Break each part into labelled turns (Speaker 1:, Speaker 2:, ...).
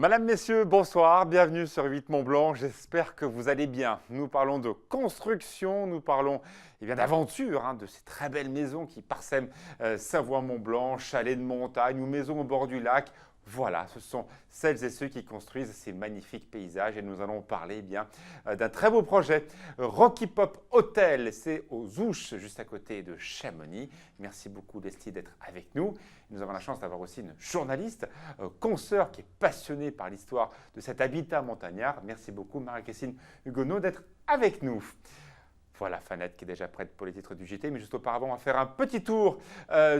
Speaker 1: Madame, Messieurs, bonsoir, bienvenue sur 8 Mont Blanc, j'espère que vous allez bien. Nous parlons de construction, nous parlons d'aventure, de ces très belles maisons qui parsèment Savoie-Mont-Blanc, chalets de montagne ou maisons au bord du lac. Voilà, ce sont celles et ceux qui construisent ces magnifiques paysages et nous allons parler d'un très beau projet. Rocky Pop Hotel, c'est aux Ouches, juste à côté de Chamonix. Merci beaucoup Leslie d'être avec nous. Nous avons la chance d'avoir aussi une journaliste, consoeur qui est passionnée par l'histoire de cet habitat montagnard. Merci beaucoup Marie-Christine Hugonneau d'être avec nous. Voilà Fanette qui est déjà prête pour les titres du JT, mais juste auparavant, on va faire un petit tour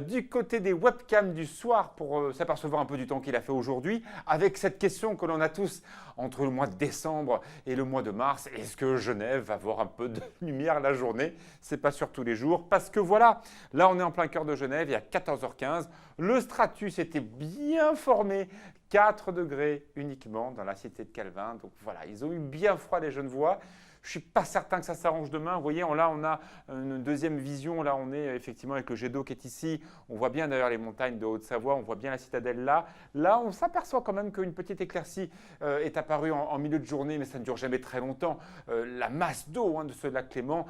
Speaker 1: du côté des webcams du soir pour s'apercevoir un peu du temps qu'il a fait aujourd'hui, avec cette question que l'on a tous entre le mois de décembre et le mois de mars. Est-ce que Genève va avoir un peu de lumière la journée? C'est pas sûr tous les jours, parce que voilà, là on est en plein cœur de Genève, il y a 14h15, le stratus était bien formé, 4 degrés uniquement dans la cité de Calvin, donc voilà, ils ont eu bien froid les Genevois. Je ne suis pas certain que ça s'arrange demain. Vous voyez, là, on a une deuxième vision. Là, on est effectivement avec le jet d'eau qui est ici. On voit bien d'ailleurs les montagnes de Haute-Savoie. On voit bien la citadelle là. Là, on s'aperçoit quand même qu'une petite éclaircie est apparue en milieu de journée, mais ça ne dure jamais très longtemps. La masse d'eau de ce lac Clément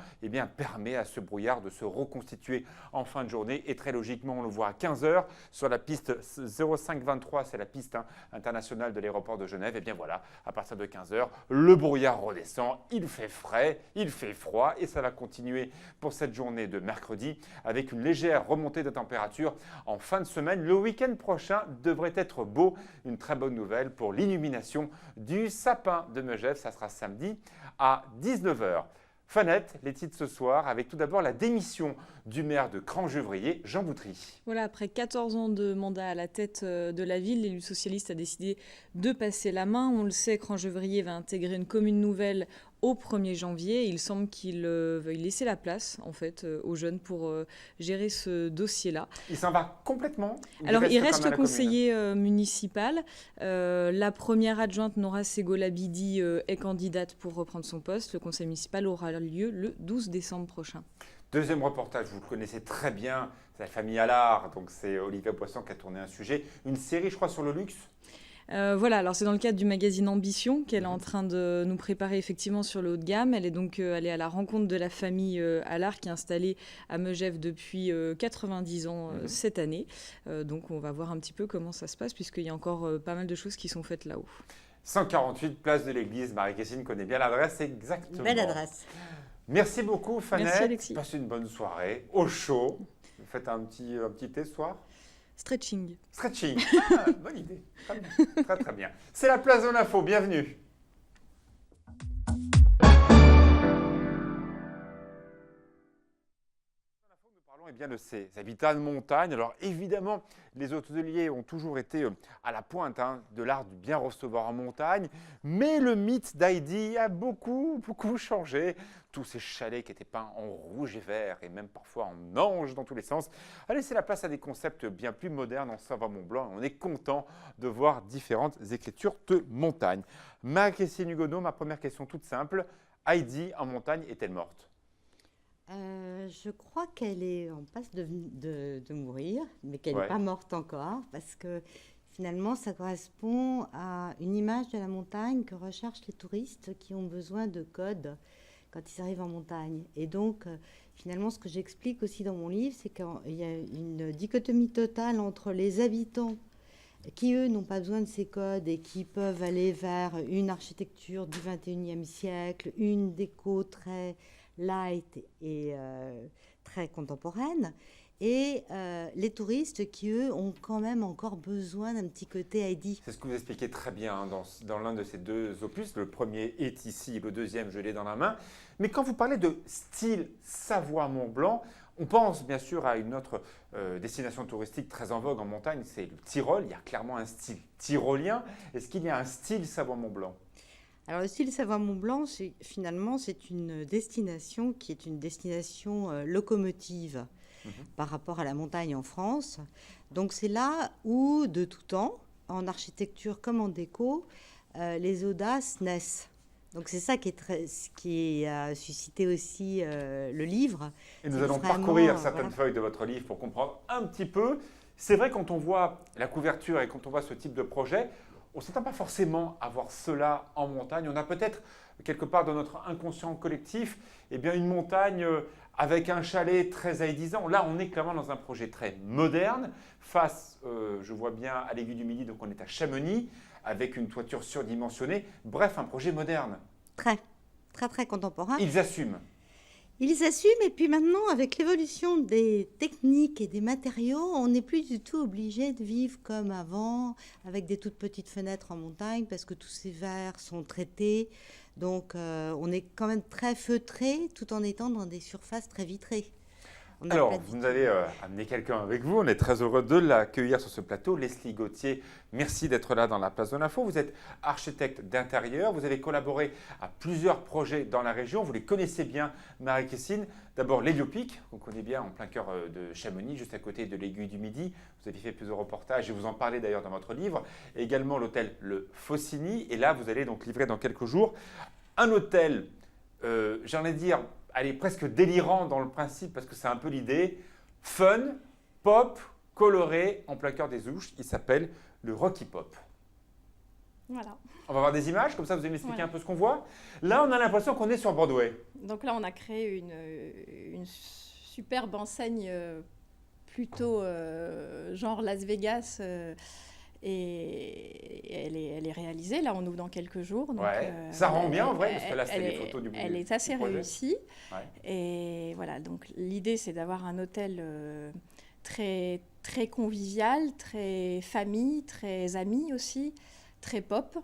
Speaker 1: permet à ce brouillard de se reconstituer en fin de journée. Et très logiquement, on le voit à 15h sur la piste 0523. C'est la piste internationale de l'aéroport de Genève. Et bien voilà, à partir de 15h, le brouillard redescend. Il fait frais, il fait froid et ça va continuer pour cette journée de mercredi avec une légère remontée de température en fin de semaine. Le week-end prochain devrait être beau. Une très bonne nouvelle pour l'illumination du sapin de Megève. Ça sera samedi à 19h. Fanette, les titres ce soir, avec tout d'abord la démission du maire de Crangevrier, Jean Boutry.
Speaker 2: Voilà, après 14 ans de mandat à la tête de la ville, l'élu socialiste a décidé de passer la main. On le sait, Crangevrier va intégrer une commune nouvelle au 1er janvier. Il semble qu'il veuille laisser la place en fait, aux jeunes pour gérer ce dossier-là.
Speaker 1: Il s'en va complètement?
Speaker 2: Alors, il reste conseiller municipal. La première adjointe, Nora Segolabidi, est candidate pour reprendre son poste. Le conseil municipal aura lieu le 12 décembre prochain.
Speaker 1: Deuxième reportage, vous le connaissez très bien, c'est la famille Allard, donc c'est Olivia Poisson qui a tourné un sujet, une série je crois sur le luxe.
Speaker 2: Voilà, alors c'est dans le cadre du magazine Ambition qu'elle est en train de nous préparer effectivement sur le haut de gamme. Elle est donc allée à la rencontre de la famille Allard qui est installée à Megève depuis 90 ans cette année. Donc on va voir un petit peu comment ça se passe puisqu'il y a encore pas mal de choses qui sont faites là-haut.
Speaker 1: 148 place de l'église, Marie-Christine connaît bien l'adresse exactement.
Speaker 3: Belle adresse.
Speaker 1: Merci beaucoup Fanette.
Speaker 2: Merci Alexis.
Speaker 1: Passez une bonne soirée, au chaud. Vous faites un petit thé ce soir?
Speaker 2: Stretching.
Speaker 1: Stretching, bonne idée, très bien, très très bien. C'est la place de l'info, bienvenue. Nous parlons de ces habitats de montagne. Alors évidemment, les hôteliers ont toujours été à la pointe de l'art du bien recevoir en montagne, mais le mythe d'Heidi a beaucoup changé. Tous ces chalets qui étaient peints en rouge et vert et même parfois en ange dans tous les sens a laissé la place à des concepts bien plus modernes en Savoie-Mont-Blanc. On est content de voir différentes écritures de montagne. Marie-Christine Hugonneau, ma première question toute simple. Heidi en montagne est-elle morte?
Speaker 3: Je crois qu'elle est en passe de mourir, mais qu'elle n'est pas morte encore, parce que finalement, ça correspond à une image de la montagne que recherchent les touristes qui ont besoin de codes quand ils arrivent en montagne. Et donc, finalement, ce que j'explique aussi dans mon livre, c'est qu'il y a une dichotomie totale entre les habitants qui, eux, n'ont pas besoin de ces codes et qui peuvent aller vers une architecture du 21e siècle, une déco très light et très contemporaine, et les touristes qui, eux, ont quand même encore besoin d'un petit côté Heidi.
Speaker 1: C'est ce que vous expliquez très bien dans l'un de ces deux opus. Le premier est ici, le deuxième, je l'ai dans la main. Mais quand vous parlez de style Savoie-Mont-Blanc, on pense bien sûr à une autre destination touristique très en vogue en montagne, c'est le Tyrol. Il y a clairement un style tyrolien. Est-ce qu'il y a un style Savoie-Mont-Blanc ?
Speaker 3: Alors, le style Savoie-Mont-Blanc, finalement, c'est une destination qui est une destination locomotive par rapport à la montagne en France. Donc, c'est là où, de tout temps, en architecture comme en déco, les audaces naissent. Donc, c'est ça qui a suscité aussi le livre.
Speaker 1: Et nous allons parcourir certaines feuilles de votre livre pour comprendre un petit peu. C'est vrai, quand on voit la couverture et quand on voit ce type de projet, on ne s'attend pas forcément à voir cela en montagne. On a peut-être quelque part dans notre inconscient collectif eh bien, une montagne avec un chalet très aédisant. Là, on est clairement dans un projet très moderne, face, je vois bien, à l'Aiguille du Midi, donc on est à Chamonix, avec une toiture surdimensionnée. Bref, un projet moderne.
Speaker 3: Très, très, très contemporain.
Speaker 1: Ils assument.
Speaker 3: Ils assument, et puis maintenant, avec l'évolution des techniques et des matériaux, on n'est plus du tout obligé de vivre comme avant, avec des toutes petites fenêtres en montagne, parce que tous ces verres sont traités. Donc, on est quand même très feutré, tout en étant dans des surfaces très vitrées.
Speaker 1: Alors, vous nous avez amené quelqu'un avec vous. On est très heureux de l'accueillir sur ce plateau. Leslie Gauthier, merci d'être là dans la place de l'info. Vous êtes architecte d'intérieur. Vous avez collaboré à plusieurs projets dans la région. Vous les connaissez bien, Marie-Christine. D'abord, l'Héliopique, qu'on connaît bien en plein cœur de Chamonix, juste à côté de l'Aiguille du Midi. Vous avez fait plusieurs reportages et vous en parlez d'ailleurs dans votre livre. Et également l'hôtel Le Faucigny. Et là, vous allez donc livrer dans quelques jours un hôtel, j'ai envie de dire, elle est presque délirant dans le principe parce que c'est un peu l'idée. Fun, pop, coloré, en plein cœur des Ouches. Il s'appelle le Rocky Pop.
Speaker 4: Voilà.
Speaker 1: On va voir des images, comme ça vous allez m'expliquer un peu ce qu'on voit. Là, on a l'impression qu'on est sur Broadway.
Speaker 4: Donc là, on a créé une superbe enseigne plutôt genre Las Vegas. Et elle est réalisée, là on ouvre dans quelques jours. Donc,
Speaker 1: ça rend bien en vrai, parce que là c'était les photos du projet.
Speaker 4: Elle est assez réussie. Et voilà, donc l'idée c'est d'avoir un hôtel très, très convivial, très famille, très ami aussi, très pop.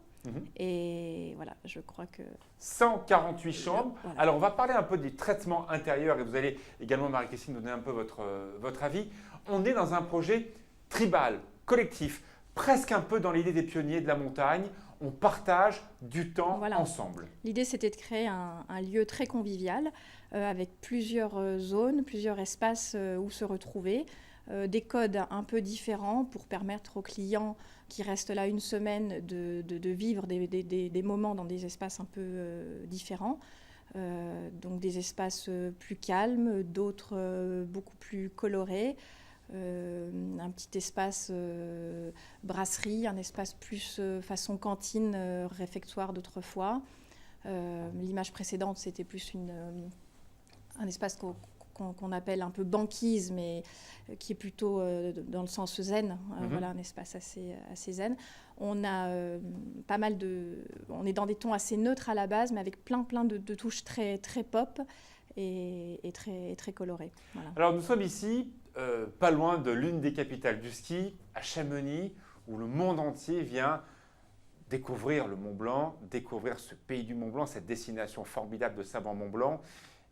Speaker 4: Et voilà, je crois que…
Speaker 1: 148 chambres. Voilà. Alors on va parler un peu des traitements intérieurs et vous allez également, Marie-Christine, donner un peu votre avis. On est dans un projet tribal, collectif, presque un peu dans l'idée des pionniers de la montagne, on partage du temps ensemble.
Speaker 4: L'idée, c'était de créer un lieu très convivial, avec plusieurs zones, plusieurs espaces où se retrouver, des codes un peu différents pour permettre aux clients qui restent là une semaine de vivre des moments dans des espaces un peu différents. Donc des espaces plus calmes, d'autres beaucoup plus colorés. Un petit espace brasserie, un espace plus façon cantine, réfectoire d'autrefois. L'image précédente, c'était plus un espace qu'on appelle un peu banquise, mais qui est plutôt dans le sens zen. Voilà, un espace assez zen. On a pas mal on est dans des tons assez neutres à la base, mais avec plein de touches très, très pop et très colorées. Voilà.
Speaker 1: Alors nous sommes ici, pas loin de l'une des capitales du ski, à Chamonix, où le monde entier vient découvrir le Mont Blanc, découvrir ce pays du Mont Blanc, cette destination formidable de Savoie-Mont Blanc.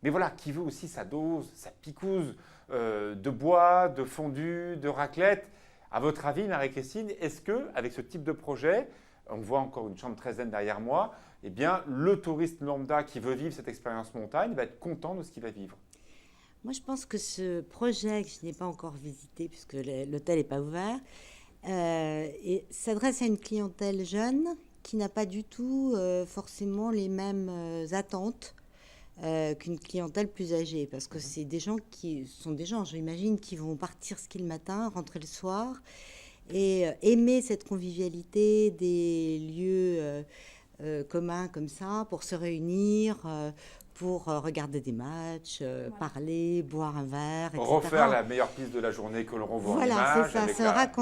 Speaker 1: Mais voilà, qui veut aussi sa dose, sa picouse de bois, de fondue, de raclette. À votre avis, Marie-Christine, est-ce qu'avec ce type de projet, on voit encore une chambre très zen derrière moi, eh bien, le touriste lambda qui veut vivre cette expérience montagne va être content de ce qu'il va vivre?
Speaker 3: Moi, je pense que ce projet, que je n'ai pas encore visité, puisque l'hôtel n'est pas ouvert, s'adresse à une clientèle jeune qui n'a pas du tout forcément les mêmes attentes qu'une clientèle plus âgée. Parce que c'est des gens j'imagine, qui vont partir skier le matin, rentrer le soir, et aimer cette convivialité des lieux communs comme ça, pour se réunir, pour regarder des matchs, parler, boire un verre, etc.
Speaker 1: Refaire la meilleure piste de la journée que l'on revoit en image.
Speaker 3: Voilà, c'est ça,
Speaker 1: avec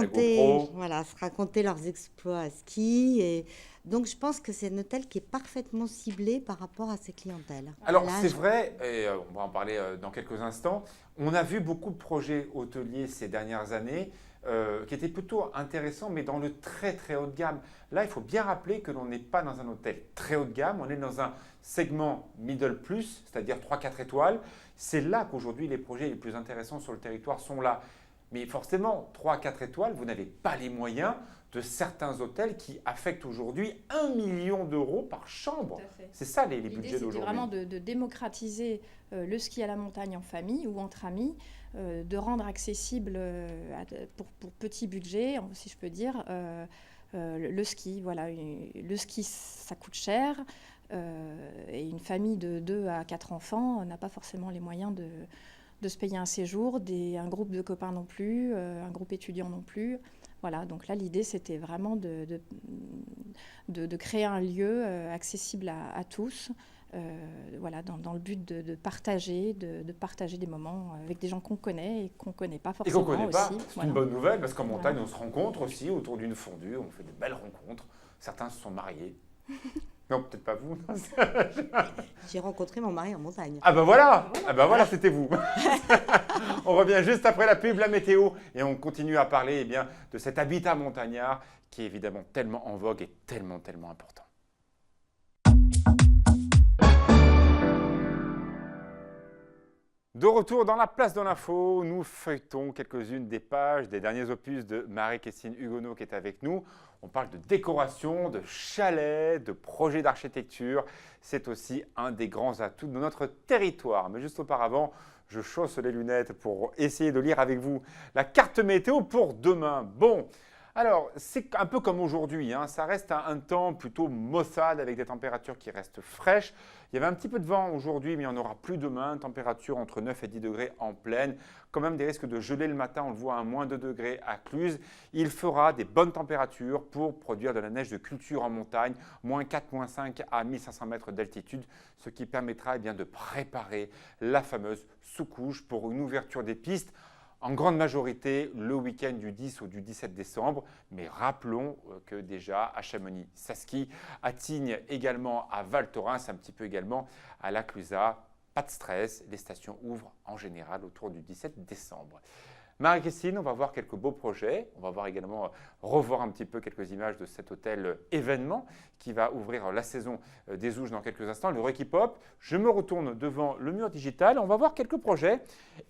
Speaker 3: se raconter leurs exploits à ski. Et donc, je pense que c'est un hôtel qui est parfaitement ciblé par rapport à ses clientèles.
Speaker 1: Alors, c'est vrai, et on va en parler dans quelques instants, on a vu beaucoup de projets hôteliers ces dernières années qui étaient plutôt intéressants, mais dans le très très haut de gamme. Là, il faut bien rappeler que l'on n'est pas dans un hôtel très haut de gamme, on est dans un segment middle plus, c'est-à-dire 3-4 étoiles. C'est là qu'aujourd'hui les projets les plus intéressants sur le territoire sont là. Mais forcément, 3-4 étoiles, vous n'avez pas les moyens de certains hôtels qui affectent aujourd'hui 1 million d'euros par chambre. C'est ça les budgets d'aujourd'hui.
Speaker 4: L'idée, c'était vraiment de démocratiser le ski à la montagne en famille ou entre amis, de rendre accessible pour petit budget, si je peux dire, le ski. Voilà, le ski, ça coûte cher. Et une famille de 2 à 4 enfants n'a pas forcément les moyens de se payer un séjour, un groupe de copains non plus, un groupe étudiant non plus. Voilà, donc là, l'idée, c'était vraiment de créer un lieu accessible à tous, voilà, dans le but de partager des moments avec des gens qu'on connaît et qu'on ne connaît pas
Speaker 1: Et
Speaker 4: forcément
Speaker 1: qu'on ne connaît pas,
Speaker 4: aussi.
Speaker 1: c'est
Speaker 4: Voilà.
Speaker 1: une bonne nouvelle parce qu'en montagne,
Speaker 4: Voilà.
Speaker 1: on se rencontre aussi autour d'une fondue, on fait de belles rencontres. Certains se sont mariés. Non, peut-être pas vous.
Speaker 3: J'ai rencontré mon mari en montagne.
Speaker 1: Ah ben voilà, ah ben voilà, c'était vous. On revient juste après la pub, la météo, et on continue à parler de cet habitat montagnard qui est évidemment tellement en vogue et tellement, tellement important. De retour dans la place de l'info, nous feuilletons quelques-unes des pages des derniers opus de Marie-Christine Hugonneau qui est avec nous. On parle de décoration, de chalets, de projets d'architecture. C'est aussi un des grands atouts de notre territoire. Mais juste auparavant, je chausse les lunettes pour essayer de lire avec vous la carte météo pour demain. Bon, alors c'est un peu comme aujourd'hui, hein. Ça reste un temps plutôt maussade avec des températures qui restent fraîches. Il y avait un petit peu de vent aujourd'hui, mais il n'y en aura plus demain. Température entre 9 et 10 degrés en plaine. Quand même des risques de gelée le matin, on le voit à moins 2 degrés à Cluses. Il fera des bonnes températures pour produire de la neige de culture en montagne, moins 4, moins 5 à 1500 mètres d'altitude, ce qui permettra de préparer la fameuse sous-couche pour une ouverture des pistes. En grande majorité, le week-end du 10 ou du 17 décembre. Mais rappelons que déjà à Chamonix, ça skie, à Tignes également, à Val Thorens, un petit peu également à la Clusaz. Pas de stress, les stations ouvrent en général autour du 17 décembre. Marie-Christine, on va voir quelques beaux projets. On va voir également, revoir un petit peu quelques images de cet hôtel événement qui va ouvrir la saison des Ouges dans quelques instants, le Rockipop. Je me retourne devant le mur digital. On va voir quelques projets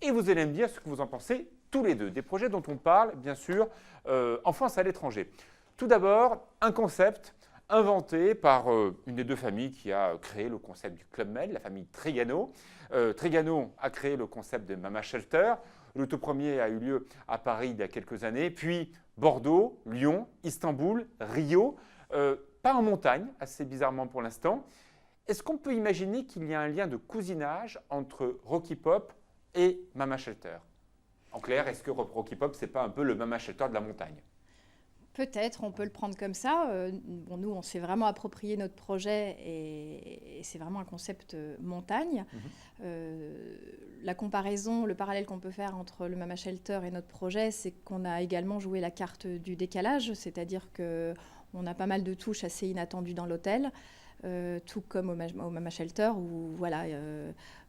Speaker 1: et vous allez me dire ce que vous en pensez tous les deux. Des projets dont on parle, bien sûr, en France et à l'étranger. Tout d'abord, un concept inventé par une des deux familles qui a créé le concept du Club Med, la famille Trigano. Trigano a créé le concept de Mama Shelter. Le tout premier a eu lieu à Paris il y a quelques années, puis Bordeaux, Lyon, Istanbul, Rio, pas en montagne, assez bizarrement pour l'instant. Est-ce qu'on peut imaginer qu'il y a un lien de cousinage entre Rockipop et Mama Shelter? En clair, est-ce que Rockipop, c'est pas un peu le Mama Shelter de la montagne?
Speaker 4: Peut-être, on peut le prendre comme ça. Bon, nous, on s'est vraiment approprié notre projet et c'est vraiment un concept montagne. La comparaison, le parallèle qu'on peut faire entre le Mama Shelter et notre projet, c'est qu'on a également joué la carte du décalage, c'est-à-dire qu'on a pas mal de touches assez inattendues dans l'hôtel, tout comme au Mama Shelter où voilà,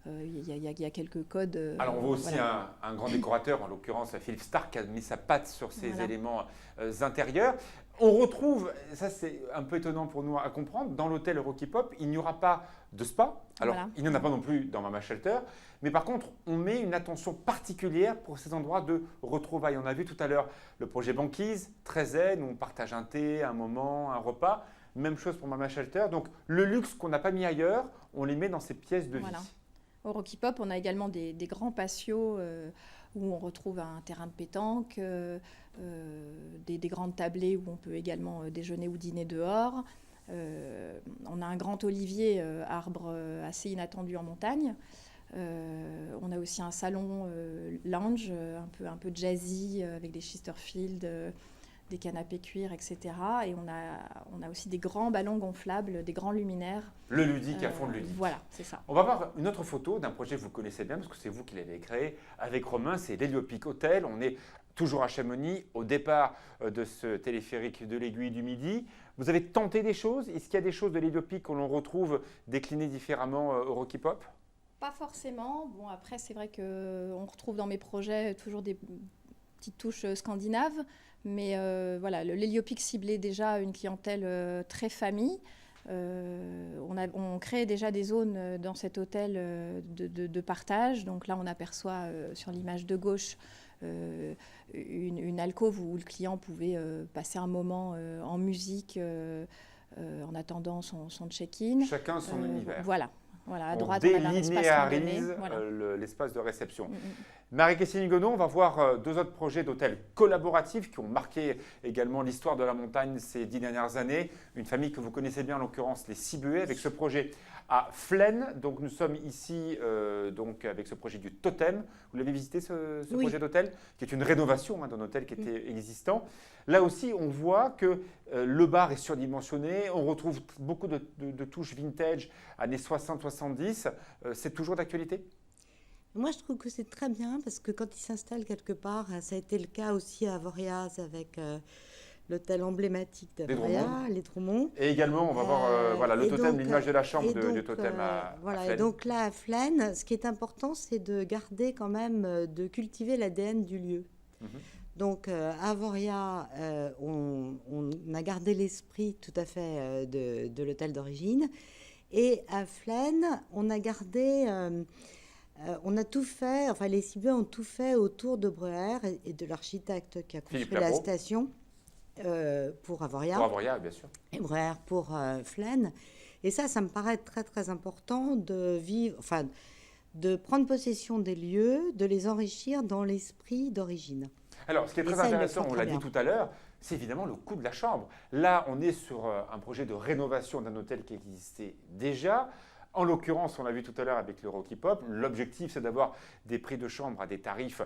Speaker 4: il y a quelques codes.
Speaker 1: Alors on voit aussi
Speaker 4: voilà.
Speaker 1: un grand décorateur, en l'occurrence Philippe Stark, qui a mis sa patte sur ces
Speaker 4: Voilà.
Speaker 1: éléments intérieurs. On retrouve, ça c'est un peu étonnant pour nous à comprendre, dans l'hôtel Rockipop, il n'y aura pas de spa. Alors
Speaker 4: Voilà.
Speaker 1: il n'y en a pas non plus dans Mama Shelter, mais par contre on met une attention particulière pour ces endroits de retrouvailles. On a vu tout à l'heure le projet Banquise, très zen, où on partage un thé, un moment, un repas. Même chose pour Mama Shelter. Donc le luxe qu'on n'a pas mis ailleurs, on les met dans ces pièces de
Speaker 4: Voilà.
Speaker 1: vie.
Speaker 4: Au Rockipop, on a également des grands patios où on retrouve un terrain de pétanque, des grandes tablées où on peut également déjeuner ou dîner dehors. On a un grand olivier, arbre assez inattendu en montagne. On a aussi un salon lounge, un peu jazzy, avec des Chesterfield, des canapés cuir, etc. Et on a aussi des grands ballons gonflables, des grands luminaires.
Speaker 1: Le ludique à fond de ludique.
Speaker 4: Voilà, c'est ça.
Speaker 1: On va voir une autre photo d'un projet que vous connaissez bien, parce que c'est vous qui l'avez créé avec Romain, c'est l'Héliopic Hotel. On est toujours à Chamonix, au départ de ce téléphérique de l'Aiguille du Midi. Vous avez tenté des choses? Est-ce qu'il y a des choses de l'Héliopic que l'on retrouve déclinées différemment au Rockipop?
Speaker 4: Pas forcément. Bon, après, c'est vrai qu'on retrouve dans mes projets toujours des petites touches scandinaves. Mais voilà, l'Héliopic ciblait déjà une clientèle très famille. On crée déjà des zones dans cet hôtel de partage. Donc là, on aperçoit sur l'image de gauche une alcôve où le client pouvait passer un moment en musique en attendant son check-in.
Speaker 1: Chacun son univers.
Speaker 4: Voilà, à
Speaker 1: On
Speaker 4: droite, on avait un espace randonnée.
Speaker 1: délinéarise
Speaker 4: Voilà.
Speaker 1: l'espace de réception. Marie-Christine Huguenot, on va voir deux autres projets d'hôtels collaboratifs qui ont marqué également l'histoire de la montagne ces 10 dernières années. Une famille que vous connaissez bien, en l'occurrence les Cibuet, avec ce projet à Flaine. Donc nous sommes ici donc avec ce projet du Totem. Vous l'avez visité ce
Speaker 3: Oui.
Speaker 1: projet d'hôtel, qui est une rénovation d'un hôtel qui était existant. Là aussi, on voit que le bar est surdimensionné. On retrouve beaucoup de touches vintage, années 60-70. C'est toujours d'actualité?
Speaker 3: Moi, je trouve que c'est très bien parce que quand ils s'installent quelque part, ça a été le cas aussi à Avoriaz avec l'hôtel emblématique d'Avoria, les Droumont.
Speaker 1: Et également, on va voir voilà, le
Speaker 3: Et
Speaker 1: totem,
Speaker 3: donc,
Speaker 1: l'image de la chambre
Speaker 3: et donc,
Speaker 1: du totem à
Speaker 3: voilà.
Speaker 1: Flaine.
Speaker 3: Et donc là, à Flaine, ce qui est important, c'est de garder quand même, de cultiver l'ADN du lieu.
Speaker 1: Mhm.
Speaker 3: Donc à Avoria, on a gardé l'esprit tout à fait de l'hôtel d'origine. Et à Flaine, on a gardé... on a tout fait, enfin les Cibuet ont tout fait autour de Breuer et de l'architecte qui a construit
Speaker 1: Philippe
Speaker 3: la
Speaker 1: Labro.
Speaker 3: station pour Avoria,
Speaker 1: Pour Avoria, bien sûr.
Speaker 3: et Breuer pour Flaine. Et ça me paraît très très important de vivre, enfin de prendre possession des lieux, de les enrichir dans l'esprit d'origine.
Speaker 1: Alors, ce qui est
Speaker 3: Et
Speaker 1: très
Speaker 3: ça, ils le
Speaker 1: intéressant,
Speaker 3: font
Speaker 1: on
Speaker 3: très
Speaker 1: l'a dit
Speaker 3: bien.
Speaker 1: tout à l'heure, c'est évidemment le coût de la chambre. Là, on est sur un projet de rénovation d'un hôtel qui existait déjà. En l'occurrence, on l'a vu tout à l'heure avec le Rocky Pop, l'objectif, c'est d'avoir des prix de chambre à des tarifs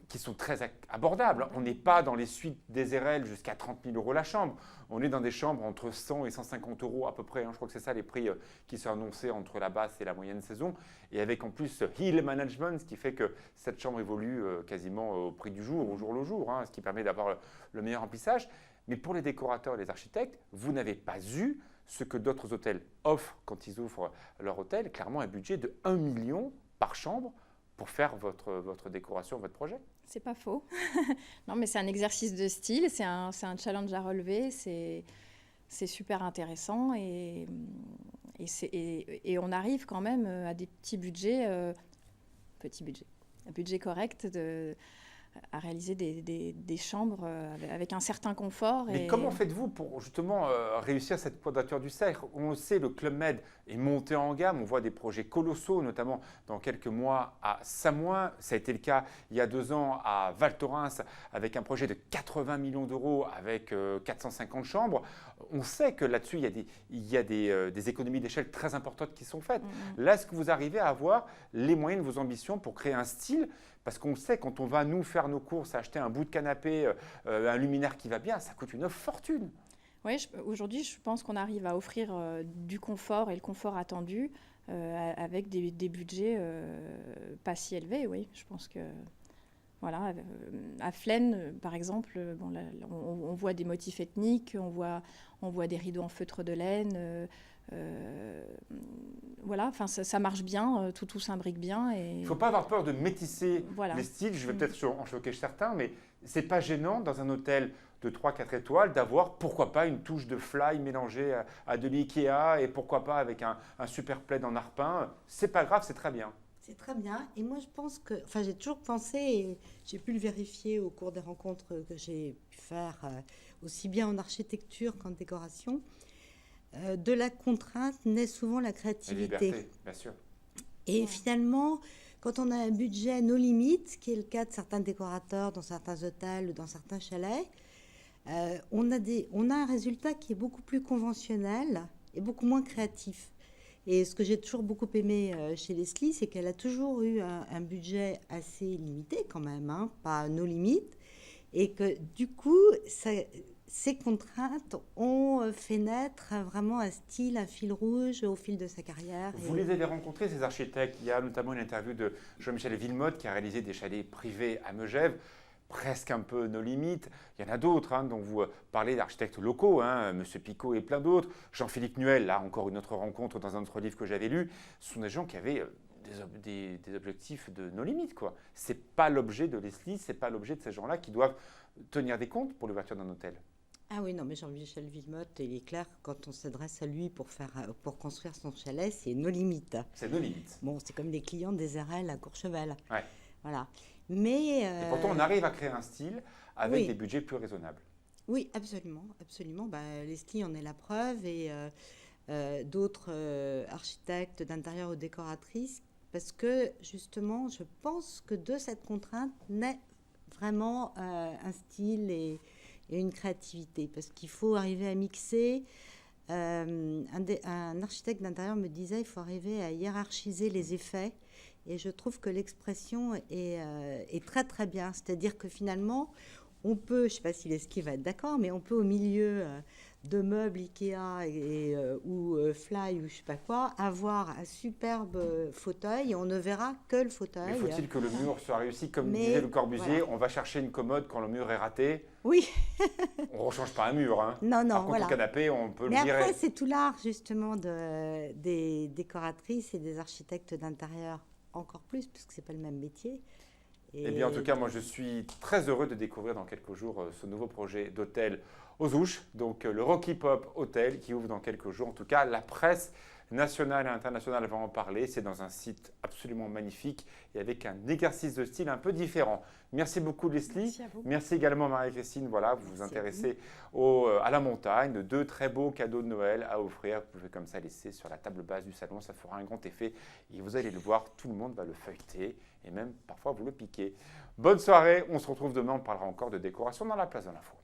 Speaker 1: qui sont très abordables. On n'est pas dans les suites des RL jusqu'à 30 000 euros la chambre. On est dans des chambres entre 100 et 150 euros à peu près. Je crois que c'est ça les prix qui sont annoncés entre la basse et la moyenne saison. Et avec en plus ce hill management, ce qui fait que cette chambre évolue quasiment au prix du jour, au jour le jour, ce qui permet d'avoir le meilleur remplissage. Mais pour les décorateurs et les architectes, vous n'avez pas eu ce que d'autres hôtels offrent quand ils ouvrent leur hôtel, clairement un budget de 1 million par chambre pour faire votre décoration, votre projet.
Speaker 4: C'est pas faux. Non, mais c'est un exercice de style, c'est un challenge à relever, c'est super intéressant et on arrive quand même à des petits budgets, un budget correct à réaliser des chambres avec un certain confort.
Speaker 1: Mais
Speaker 4: et...
Speaker 1: comment faites-vous pour justement réussir cette quadrature du cercle? On le sait, le Club Med est monté en gamme, on voit des projets colossaux, notamment dans quelques mois à Samoin. Ça a été le cas il y a 2 ans à Val Thorens avec un projet de 80 millions d'euros avec 450 chambres. On sait que là-dessus, il y a des économies d'échelle très importantes qui sont faites. Là, est-ce que vous arrivez à avoir les moyens de vos ambitions pour créer un style? Parce qu'on sait, quand on va nous faire nos courses, acheter un bout de canapé, un luminaire qui va bien, ça coûte une fortune.
Speaker 4: Oui, aujourd'hui, je pense qu'on arrive à offrir du confort et le confort attendu avec des budgets pas si élevés. Oui, je pense que voilà, à Flaine, par exemple, bon, là, on voit des motifs ethniques, on voit des rideaux en feutre de laine. Voilà, enfin ça marche bien, tout s'imbrique bien.
Speaker 1: Il ne faut pas avoir peur de métisser
Speaker 4: voilà.
Speaker 1: les styles. Je vais peut-être en choquer certains, mais ce n'est pas gênant dans un hôtel de 3-4 étoiles d'avoir, pourquoi pas, une touche de fly mélangée à de l'IKEA et pourquoi pas avec un super plaid en arpin. C'est pas grave, c'est très bien.
Speaker 3: C'est très bien. Et moi, je pense que, enfin, j'ai toujours pensé, et j'ai pu le vérifier au cours des rencontres que j'ai pu faire, aussi bien en architecture qu'en décoration, de la contrainte naît souvent la créativité.
Speaker 1: La liberté, bien sûr.
Speaker 3: Et finalement, quand on a un budget no limite, ce qui est le cas de certains décorateurs dans certains hôtels ou dans certains chalets, on a un résultat qui est beaucoup plus conventionnel et beaucoup moins créatif. Et ce que j'ai toujours beaucoup aimé chez Leslie, c'est qu'elle a toujours eu un budget assez limité quand même, pas nos limites, et que du coup, ces contraintes ont fait naître vraiment un style, un fil rouge au fil de sa carrière.
Speaker 1: Vous les avez rencontrés, ces architectes? Il y a notamment une interview de Jean-Michel Villemotte qui a réalisé des chalets privés à Megève, presque un peu nos limites. Il y en a d'autres dont vous parlez d'architectes locaux, M. Picot et plein d'autres. Jean-Philippe Nuel, là encore une autre rencontre dans un autre livre que j'avais lu. Ce sont des gens qui avaient des objectifs de nos limites. Ce n'est pas l'objet de Leslie, ce n'est pas l'objet de ces gens-là qui doivent tenir des comptes pour l'ouverture d'un hôtel.
Speaker 3: Ah oui, non, mais Jean-Michel Villemotte, il est clair que quand on s'adresse à lui pour construire son chalet, c'est nos limites.
Speaker 1: C'est nos limites.
Speaker 3: Bon, c'est comme les clients des RL à Courchevel.
Speaker 1: Ouais.
Speaker 3: Voilà. Mais
Speaker 1: et pourtant, on arrive à créer un style avec
Speaker 3: oui.
Speaker 1: des budgets plus raisonnables.
Speaker 3: Oui, absolument, absolument. Leslie en est la preuve et d'autres architectes d'intérieur ou décoratrices parce que justement, je pense que de cette contrainte naît vraiment un style et une créativité, parce qu'il faut arriver à mixer. Un architecte d'intérieur me disait il faut arriver à hiérarchiser les effets, et je trouve que l'expression est très très bien. C'est-à-dire que finalement, on peut, je ne sais pas si Lesky va être d'accord, mais on peut au milieu de meubles Ikea ou Fly ou je ne sais pas quoi, avoir un superbe fauteuil et on ne verra que le fauteuil.
Speaker 1: Mais faut-il que le mur soit réussi? Comme
Speaker 3: Mais,
Speaker 1: disait Le Corbusier,
Speaker 3: voilà.
Speaker 1: on va chercher une commode quand le mur est raté.
Speaker 3: Oui.
Speaker 1: On ne rechange pas un mur. Hein.
Speaker 3: Non, non,
Speaker 1: Par contre,
Speaker 3: voilà.
Speaker 1: le canapé, on peut
Speaker 3: Mais
Speaker 1: le virer.
Speaker 3: après, c'est tout l'art justement des décoratrices et des architectes d'intérieur, encore plus, puisque ce n'est pas le même métier.
Speaker 1: Eh bien, en tout cas, moi, je suis très heureux de découvrir dans quelques jours ce nouveau projet d'hôtel aux Ouches, donc le Rocky Pop Hotel qui ouvre dans quelques jours. En tout cas, la presse nationale et internationale va en parler. C'est dans un site absolument magnifique et avec un exercice de style un peu différent. Merci beaucoup, Leslie.
Speaker 2: Merci à vous.
Speaker 1: Merci également, Marie-Christine. Voilà, vous vous intéressez à la montagne. 2 très beaux cadeaux de Noël à offrir. Vous pouvez comme ça laisser sur la table basse du salon. Ça fera un grand effet. Et vous allez le voir, tout le monde va le feuilleter et même parfois vous le piquer. Bonne soirée. On se retrouve demain. On parlera encore de décoration dans la place de l'info.